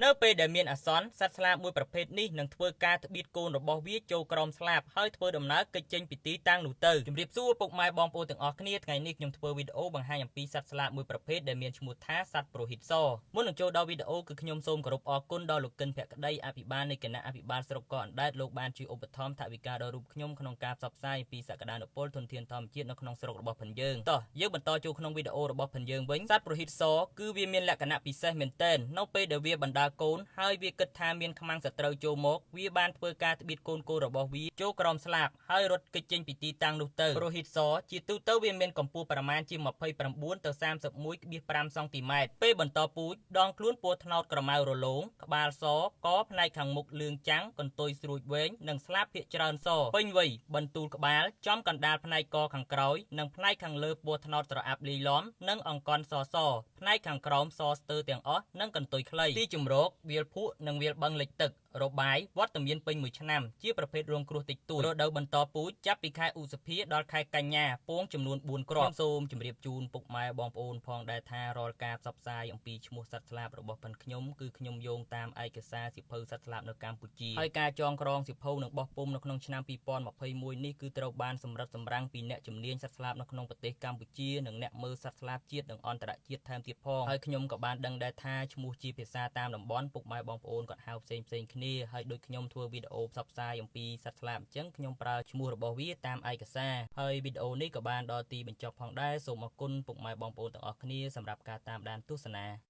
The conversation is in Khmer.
នៅពេលដែលមានអាសន្នសត្វស្លាបមួយប្រភេទនេះនឹងធ្វើការត្បៀតកូនរបស់វាចូលក្រោមស្លាបហើយធ្វើដំណើរគេចចេញពីទីតាំងនោះទៅជម្រាបសួរពុកម៉ែបងប្អូនទាំងអស់គ្នាថ្ងៃនេះខ្ញុំធ្វើវីដេអូបង្ហាញអំពីសត្វស្លាបមួយប្រភេទដែលមានឈ្មោះថាសត្វព្រោះហ៊ីតសមុននឹងចូលដល់វីដេអូគឺខ្ញុំសូមគោរពអរគុណដល់លោកគិនភក្តីអភិបាលនៃគណៈអភិបាលស្រុកកោះអណ្ដែតលោកបានជួយឧបត្ថម្ភថវិកាដល់រូបខ្ញុំក្នុងការផ្សព្វផ្សាយអំពីសក្តានុពលធនធានធម្មជាតិនៅក្នុងស្រុករបស់ផងយើងតោះយើងបន្តចូលក្នុងវីដេអូរបស់ផងយើងវិញសត្វព្រោះហ៊ីតសគឺវាមានលក្ខណៈពិសេសមែនទែននៅពេលដែលវាបណ្ដាលកូនហើយវាគិតថាមានខ្មាំងសត្រូវចូលមកវាបានធ្វើការត្បៀតកូនរបស់វាចូលក្រោមស្លាបហើយរត់គេចចេញពីទីតាំងនោះទៅព្រោះហ៊ីតសជាទូទៅវាមានកម្ពស់ប្រមាណជា29ទៅ31.5 សង់ទីម៉ែត្រពេលបន្តពូជដងខ្លួនពណ៌ត្នោតក្រមៅរលោងក្បាលសកផ្នែកខាងមុខលឿងចាំងកន្ទុយស្រួចវែងនិងស្លាបភាគច្រើនសពេញវ័យបន្ទូលក្បាលចំកណ្ដាលផ្នែកកខាងក្រោយនិងផ្នែកខាងលើពណ៌ត្នោតស្រអាប់លាយឡំនិងអង្កន់សផ្នែកខាងក្រោមសស្ទើរទាំងអស់និងកន្ទុយខ្លីទីជម្រកវាលភក់និងវាលបឹងលិចទឹករបាយវត្តមានពេញមួយឆ្នាំជាប្រភេទរងគ្រោះតិចតួចរដូវបន្តពូជចាប់ពីខែឧសភាដល់ខែកញ្ញាពងចំនួន4គ្រាប់ខ្ញុំសូមជម្រាបជូនពុកម៉ែបងប្អូនផងដែរថារាល់ការផ្សព្វផ្សាយអំពីឈ្មោះសត្វស្លាបរបស់ប៉ុនខ្ញុំគឺខ្ញុំយោងតាមឯកសារសៀវភៅសត្វស្លាបនៅកម្ពុជាហើយការចងក្រងសៀវភៅនិងបោះពុម្ពនៅក្នុងឆ្នាំ2021នេះគឺត្រូវបានសម្រិតសម្រាំងពីអ្នកជំនាញសត្វស្លាបនៅក្នុងប្រទេសកម្ពុជានិងអ្នកមើលសត្វស្លាបជាតិនិងអន្តរជាតិថែមទៀតផងហើយខ្ញុំក៏បានដឹងដែរថាឈ្មោះជាភាសាតាមតំបន់ពុកម៉ែបងប្អូនគាត់ហៅផ្សេងគ្នាហើយដូចខ្ញុំធ្វើវីដេអូផ្សព្វផ្សាយអំពីសត្វស្លាបអញ្ចឹងខ្ញុំប្រើឈ្មោះរបស់វាតាមឯកសារហើយវីដេអូនេះក៏បានដល់ទីបញ្ចប់ផងដែរសូមអរគុណពុកម៉ែបងប្អូនទាំងអស់គ្នាសម្រាប់ការតាមដានទស្សនា